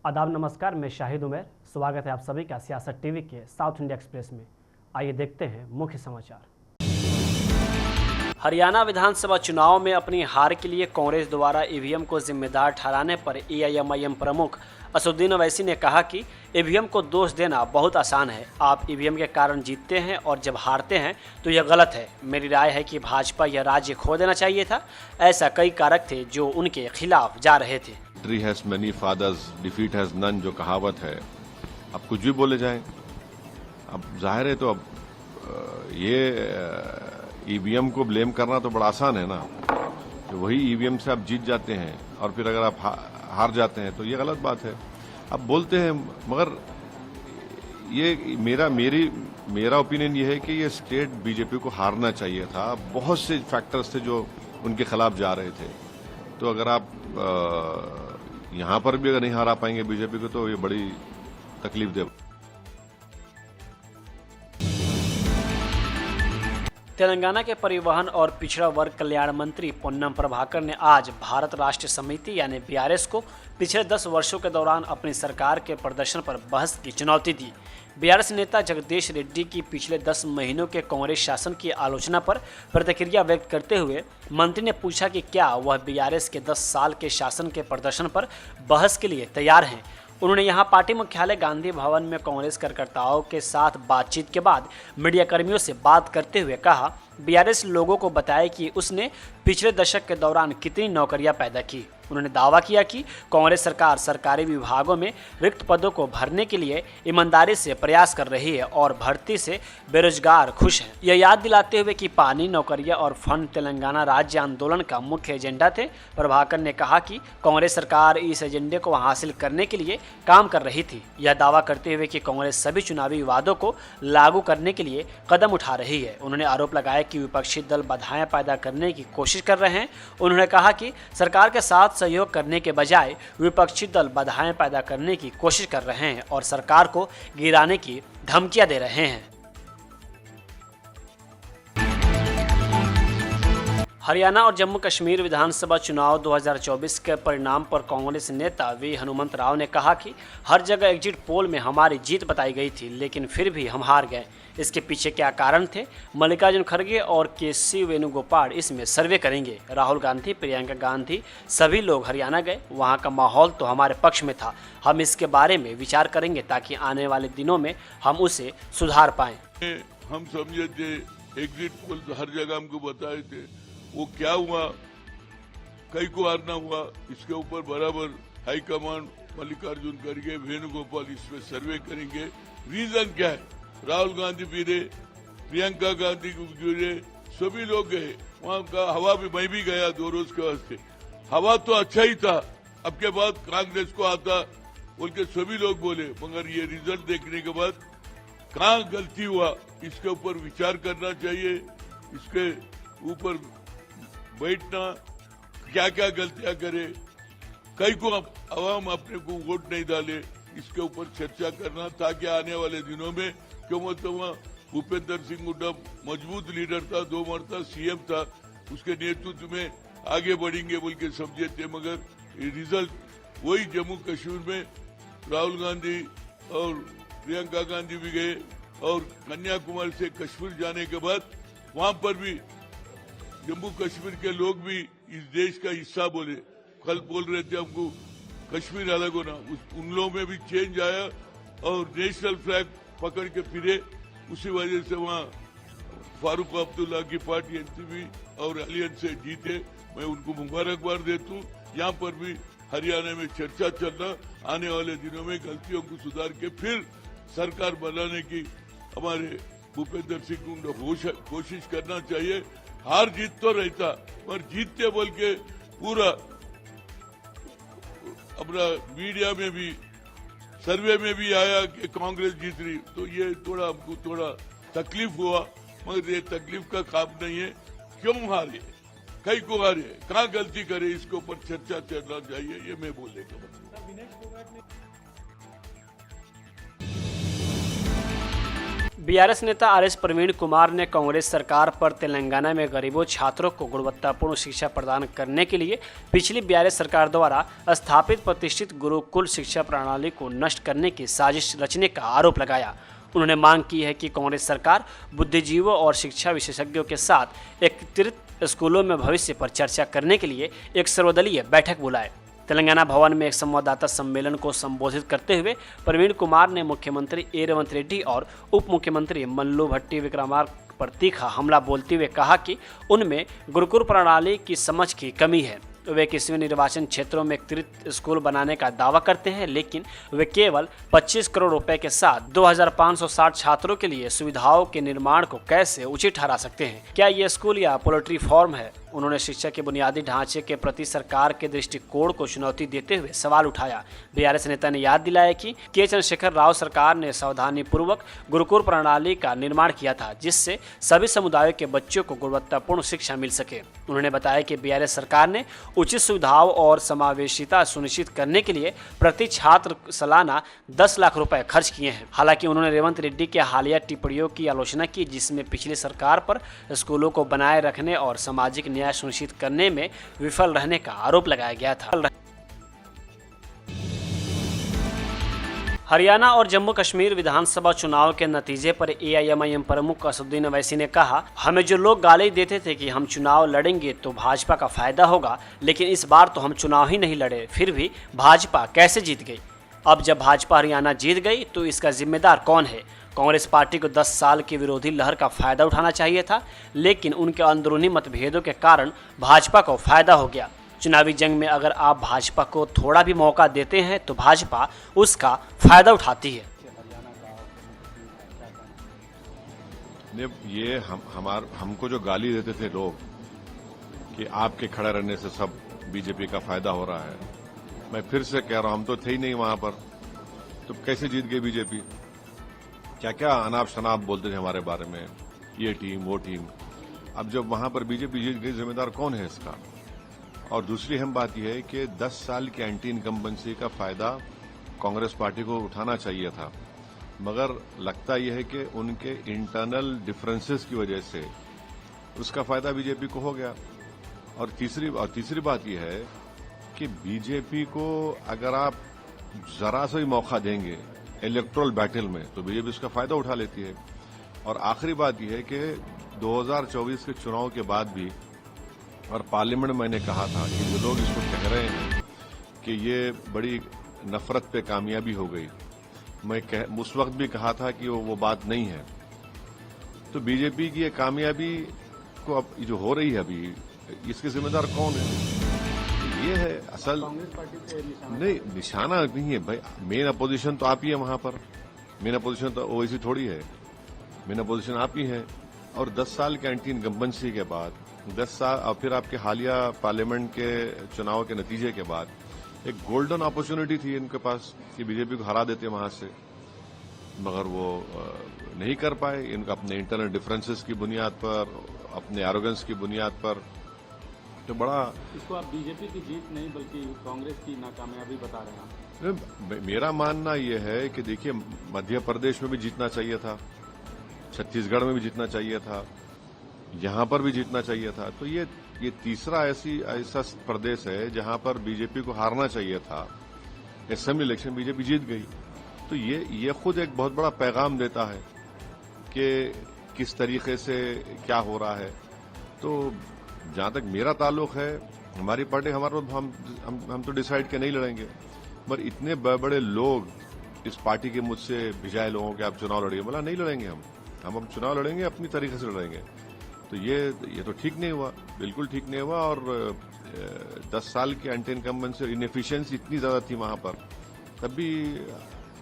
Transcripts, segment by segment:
आदाब नमस्कार, मैं शाहिद उमर। स्वागत है आप सभी का सियासत टीवी के साउथ इंडिया एक्सप्रेस में। आइए देखते हैं मुख्य समाचार। हरियाणा विधानसभा चुनाव में अपनी हार के लिए कांग्रेस द्वारा ईवीएम को जिम्मेदार ठहराने पर एआईएमआईएम प्रमुख असदुद्दीन ओवैसी ने कहा कि ईवीएम को दोष देना बहुत आसान है। आप ईवीएम के कारण जीतते हैं और जब हारते हैं तो यह गलत है। मेरी राय है कि भाजपा यह राज्य खो देना चाहिए था। ऐसा कई कारक थे जो उनके खिलाफ जा रहे थे। Victory has many fathers, defeat has none जो कहावत है, अब कुछ भी बोले जाएं। अब जाहिर है तो अब ये ईवीएम को ब्लेम करना तो बड़ा आसान है ना। तो वही ईवीएम से आप जीत जाते हैं और फिर अगर आप हार जाते हैं तो ये गलत बात है। अब बोलते हैं, मगर ये मेरा ओपिनियन ये है कि ये स्टेट बीजेपी को हारना चाहिए था। बहुत से फैक्टर्स थे जो उनके खिलाफ जा रहे थे। तो अगर आप यहाँ पर भी अगर नहीं हरा पाएंगे बीजेपी को तो ये बड़ी तकलीफ दे। तेलंगाना के परिवहन और पिछड़ा वर्ग कल्याण मंत्री पोन्नम प्रभाकर ने आज भारत राष्ट्र समिति यानी बीआरएस को पिछले 10 वर्षों के दौरान अपनी सरकार के प्रदर्शन पर बहस की चुनौती दी। बीआरएस नेता जगदीश रेड्डी की पिछले 10 महीनों के कांग्रेस शासन की आलोचना पर प्रतिक्रिया व्यक्त करते हुए मंत्री ने पूछा कि क्या वह बीआरएस के 10 साल के शासन के प्रदर्शन पर बहस के लिए तैयार हैं। उन्होंने यहां पार्टी मुख्यालय गांधी भवन में कांग्रेस कार्यकर्ताओं के साथ बातचीत के बाद मीडिया कर्मियों से बात करते हुए कहा, बीआरएस लोगों को बताया कि उसने पिछले दशक के दौरान कितनी नौकरियां पैदा की। उन्होंने दावा किया कि कांग्रेस सरकार सरकारी विभागों में रिक्त पदों को भरने के लिए ईमानदारी से प्रयास कर रही है और भर्ती से बेरोजगार खुश हैं। यह याद दिलाते हुए कि पानी, नौकरियां और फंड तेलंगाना राज्य आंदोलन का मुख्य एजेंडा थे। प्रभाकर ने कहा कि कांग्रेस सरकार इस एजेंडे को हासिल करने के लिए काम कर रही थी। यह दावा करते हुए कि कांग्रेस सभी चुनावी वादों को लागू करने के लिए कदम उठा रही है। उन्होंने आरोप लगाया कि विपक्षी दल बाधाएं पैदा करने की कोशिश कर रहे हैं। उन्होंने कहा कि सरकार के साथ सहयोग करने के बजाय विपक्षी दल बाधाएं पैदा करने की कोशिश कर रहे हैं और सरकार को गिराने की धमकियां दे रहे हैं। हरियाणा और जम्मू कश्मीर विधानसभा चुनाव 2024 के परिणाम पर कांग्रेस नेता वी हनुमंत राव ने कहा कि हर जगह एग्जिट पोल में हमारी जीत बताई गई थी, लेकिन फिर भी हम हार गए। इसके पीछे क्या कारण थे? मल्लिकार्जुन खड़गे और केसी वेणुगोपाल इसमें सर्वे करेंगे। राहुल गांधी, प्रियंका गांधी सभी लोग हरियाणा गए। वहां का माहौल तो हमारे पक्ष में था। हम इसके बारे में विचार करेंगे ताकि आने वाले दिनों में हम उसे सुधार पाएं। हम समझे थे एग्जिट पोल हर जगह हमको बताए थे, वो क्या हुआ, कई को हारना हुआ। इसके ऊपर बराबर हाईकमान मल्लिकार्जुन खड़गे, वेणुगोपाल इसमें सर्वे करेंगे। रीजन क्या है? राहुल गांधी भी रहे, प्रियंका गांधी भी रहे, सभी लोग गए। वहां का हवा भी, मैं भी गया 2 रोज के वास्ते। हवा तो अच्छा ही था। अब के बाद कांग्रेस को आता बोल के सभी लोग बोले, मगर ये रिजल्ट देखने के बाद कहाँ गलती हुआ इसके ऊपर विचार करना चाहिए। इसके ऊपर बैठना, क्या क्या गलतियां करे, कई को अवाम अपने को वोट नहीं डाले, इसके ऊपर चर्चा करना ताकि आने वाले दिनों में, क्यों मतलब भूपेंद्र सिंह हुड्डा मजबूत लीडर था, 2 मरतबा सीएम था, उसके नेतृत्व में आगे बढ़ेंगे बोल के समझे थे। मगर रिजल्ट वही जम्मू कश्मीर में राहुल गांधी और प्रियंका गांधी भी गए और कन्याकुमारी से कश्मीर जाने के बाद वहां पर भी जम्मू कश्मीर के लोग भी इस देश का हिस्सा बोले। कल बोल रहे थे हमको कश्मीर अलग होना, उन लोगों में भी चेंज आया और नेशनल फ्लैग पकड़ के फिरे। उसी वजह से वहाँ फारूक अब्दुल्ला की पार्टी एनसीपी और अलियंस से जीते। मैं उनको मुबारकबाद देता हूँ। यहाँ पर भी हरियाणा में चर्चा चलना, आने वाले दिनों में गलतियों को सुधार के फिर सरकार बनाने की हमारे भूपेंद्र सिंह को कोशिश करना चाहिए। हार जीत तो रहता, पर जीतते बोल के पूरा अपना मीडिया में भी, सर्वे में भी आया कि कांग्रेस जीत रही, तो ये थोड़ा हमको थोड़ा तकलीफ हुआ। मगर ये तकलीफ का काम नहीं है। क्यों हारे, कई को हारे, कहाँ गलती करे, इसके ऊपर चर्चा चलना चाहिए। ये मैं बोलने का मतलब। बीआरएस नेता आरएस प्रवीण कुमार ने कांग्रेस सरकार पर तेलंगाना में गरीबों छात्रों को गुणवत्तापूर्ण शिक्षा प्रदान करने के लिए पिछली बीआरएस सरकार द्वारा स्थापित प्रतिष्ठित गुरुकुल शिक्षा प्रणाली को नष्ट करने की साजिश रचने का आरोप लगाया। उन्होंने मांग की है कि कांग्रेस सरकार बुद्धिजीवों और शिक्षा विशेषज्ञों के साथ एकीकृत स्कूलों में भविष्य पर चर्चा करने के लिए एक सर्वदलीय बैठक बुलाए। तेलंगाना भवन में एक संवाददाता सम्मेलन को संबोधित करते हुए प्रवीण कुमार ने मुख्यमंत्री ए रेवंत रेड्डी और उप मुख्यमंत्री मल्लू भट्टी विक्रमार्क पर तीखा हमला बोलते हुए कहा कि उनमें गुरुकुल प्रणाली की समझ की कमी है। वे किसी भी निर्वाचन क्षेत्रों में एकीकृत स्कूल बनाने का दावा करते हैं, लेकिन वे केवल 25 करोड़ रुपए के साथ 2560 छात्रों के लिए सुविधाओं के निर्माण को कैसे उचित ठहरा सकते हैं। क्या ये स्कूल या पोल्ट्री फार्म है? उन्होंने शिक्षा के बुनियादी ढांचे के प्रति सरकार के दृष्टिकोण को चुनौती देते हुए सवाल उठाया। बीआरएस नेता ने याद दिलाया कि के चंद्रशेखर राव सरकार ने सावधानीपूर्वक गुरुकुल प्रणाली का निर्माण किया था, जिससे सभी समुदायों के बच्चों को गुणवत्तापूर्ण शिक्षा मिल सके। उन्होंने बताया कि बीआरएस सरकार ने उचित सुविधाओं और समावेशिता सुनिश्चित करने के लिए प्रति छात्र सालाना 10 लाख रुपए खर्च किए हैं। हालांकि उन्होंने रेवंत रेड्डी के हालिया टिप्पणियों की आलोचना की, जिसमें पिछली सरकार पर स्कूलों को बनाए रखने और सामाजिक न्याय सुनिश्चित करने में विफल रहने का आरोप लगाया गया था। हरियाणा और जम्मू कश्मीर विधानसभा चुनाव के नतीजे पर एआईएमआईएम प्रमुख असदुद्दीन ओवैसी ने कहा, हमें जो लोग गाली देते थे कि हम चुनाव लड़ेंगे तो भाजपा का फायदा होगा, लेकिन इस बार तो हम चुनाव ही नहीं लड़े, फिर भी भाजपा कैसे जीत गई। अब जब भाजपा हरियाणा जीत गई तो इसका जिम्मेदार कौन है? कांग्रेस पार्टी को 10 साल की विरोधी लहर का फायदा उठाना चाहिए था, लेकिन उनके अंदरूनी मतभेदों के कारण भाजपा को फायदा हो गया। चुनावी जंग में अगर आप भाजपा को थोड़ा भी मौका देते हैं तो भाजपा उसका फायदा उठाती है। ये हमको जो गाली देते थे लोग कि आपके खड़े रहने से सब बीजेपी का फायदा हो रहा है, मैं फिर से कह रहा हूं, हम तो थे ही नहीं वहां पर, तो कैसे जीत गई बीजेपी? क्या क्या अनाप शनाप बोलते थे हमारे बारे में, ये टीम वो टीम। अब जब वहां पर बीजेपी जीत गई, जिम्मेदार कौन है इसका? और दूसरी अहम बात यह है कि 10 साल की एंटी इनकम्बेंसी का फायदा कांग्रेस पार्टी को उठाना चाहिए था, मगर लगता यह है कि उनके इंटरनल डिफरेंसेस की वजह से उसका फायदा बीजेपी को हो गया। और तीसरी बात यह है कि बीजेपी को अगर आप जरा सा भी मौका देंगे इलेक्टोरल बैटल में तो बीजेपी उसका फायदा उठा लेती है। और आखिरी बात यह है कि 2024 के चुनाव के बाद भी और पार्लियामेंट में मैंने कहा था कि जो लोग इसको कह रहे हैं कि ये बड़ी नफरत पे कामयाबी हो गई, मैं उस वक्त भी कहा था कि वो बात नहीं है। तो बीजेपी की ये कामयाबी को अब जो हो रही है अभी, इसके जिम्मेदार कौन है? ये है असल कांग्रेस पार्टी से नहीं, निशाना नहीं है भाई। मेन अपोजिशन तो आप ही है वहां पर, मेन अपोजिशन तो ओवैसी थोड़ी है, मेन अपोजिशन आप ही है। और 10 साल के एंटी इनकम्बेंसी के बाद 10 साल और फिर आपके हालिया पार्लियामेंट के चुनाव के नतीजे के बाद एक गोल्डन अपॉर्चुनिटी थी इनके पास कि बीजेपी को हरा देते वहां से, मगर वो नहीं कर पाए। इनका अपने इंटरनल डिफरेंसेस की बुनियाद पर, अपने एरोगेंस की बुनियाद पर, तो बड़ा इसको आप बीजेपी की जीत नहीं बल्कि कांग्रेस की नाकामयाबी बता रहे हैं। मेरा मानना यह है कि देखिए, मध्य प्रदेश में भी जीतना चाहिए था, छत्तीसगढ़ में भी जीतना चाहिए था, यहां पर भी जीतना चाहिए था। तो ये तीसरा ऐसा प्रदेश है जहां पर बीजेपी को हारना चाहिए था। असेंबली इलेक्शन बीजेपी जीत गई, तो ये खुद एक बहुत बड़ा पैगाम देता है कि किस तरीके से क्या हो रहा है। तो जहां तक मेरा ताल्लुक है, हमारी पार्टी हम तो डिसाइड के नहीं लड़ेंगे, पर इतने बड़े लोग इस पार्टी के मुझसे भिजाए लोगों के आप चुनाव लड़िए, बोला नहीं लड़ेंगे हम चुनाव लड़ेंगे, अपनी तरीके से लड़ेंगे। तो ये तो ठीक नहीं हुआ, बिल्कुल ठीक नहीं हुआ। और 10 साल की एंटी इनकम्बेंसी और इनएफिशिएंसी इतनी ज्यादा थी वहां पर, तब भी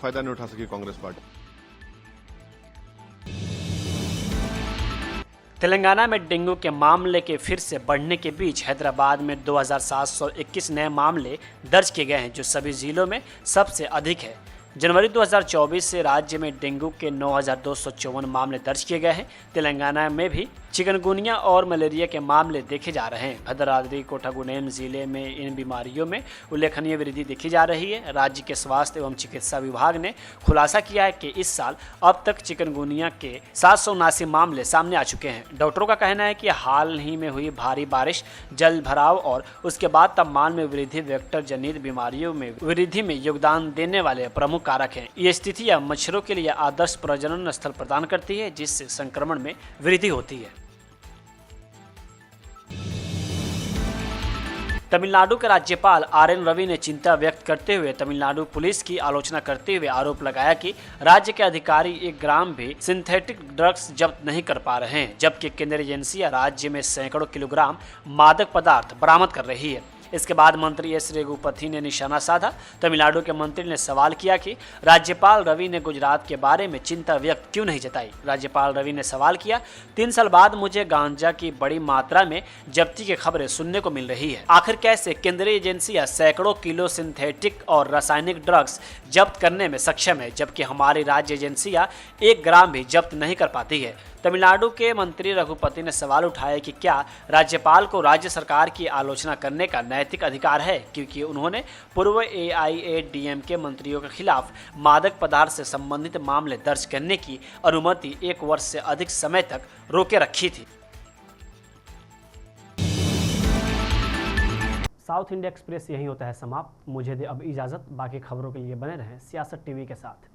फायदा नहीं उठा सकी कांग्रेस पार्टी। तेलंगाना में डेंगू के मामले के फिर से बढ़ने के बीच हैदराबाद में 2721 नए मामले दर्ज किए गए हैं, जो सभी जिलों में सबसे अधिक है। जनवरी 2024 से राज्य में डेंगू के 9,254 मामले दर्ज किए गए हैं। तेलंगाना में भी चिकनगुनिया और मलेरिया के मामले देखे जा रहे हैं। भद्राद्री कोटागुडेम जिले में इन बीमारियों में उल्लेखनीय वृद्धि देखी जा रही है। राज्य के स्वास्थ्य एवं चिकित्सा विभाग ने खुलासा किया है कि इस साल अब तक चिकनगुनिया के 779 मामले सामने आ चुके हैं। डॉक्टरों का कहना है कि हाल ही में हुई भारी बारिश, जल भराव और उसके बाद तापमान में वृद्धि वेक्टर जनित बीमारियों में वृद्धि में योगदान देने वाले प्रमुख कारक हैं। ये स्थितियां मच्छरों के लिए आदर्श प्रजनन स्थल प्रदान करती है, जिससे संक्रमण में वृद्धि होती है। तमिलनाडु के राज्यपाल RN रवि ने चिंता व्यक्त करते हुए तमिलनाडु पुलिस की आलोचना करते हुए आरोप लगाया कि राज्य के अधिकारी 1 ग्राम भी सिंथेटिक ड्रग्स जब्त नहीं कर पा रहे हैं, जबकि केंद्रीय एजेंसियां राज्य में सैकड़ों किलोग्राम मादक पदार्थ बरामद कर रही है। इसके बाद मंत्री S रघुपति ने निशाना साधा। तमिलनाडु के मंत्री ने सवाल किया कि राज्यपाल रवि ने गुजरात के बारे में चिंता व्यक्त क्यों नहीं जताई। राज्यपाल रवि ने सवाल किया, 3 साल बाद मुझे गांजा की बड़ी मात्रा में जब्ती की खबरें सुनने को मिल रही है। आखिर कैसे केंद्रीय एजेंसियां सैकड़ों किलो सिंथेटिक और रासायनिक ड्रग्स जब्त करने में सक्षम है, जबकि हमारी राज्य एजेंसियां 1 ग्राम भी जब्त नहीं कर पाती है। तमिलनाडु के मंत्री रघुपति ने सवाल उठाया कि क्या राज्यपाल को राज्य सरकार की आलोचना करने का नैतिक अधिकार है, क्योंकि उन्होंने पूर्व AIADMK मंत्रियों के खिलाफ मादक पदार्थ से संबंधित मामले दर्ज करने की अनुमति 1 वर्ष से अधिक समय तक रोके रखी थी। साउथ इंडिया एक्सप्रेस यही होता है समाप्त। मुझे दे अब इजाज़त। बाकी खबरों के लिए बने रहें सियासत टीवी के साथ।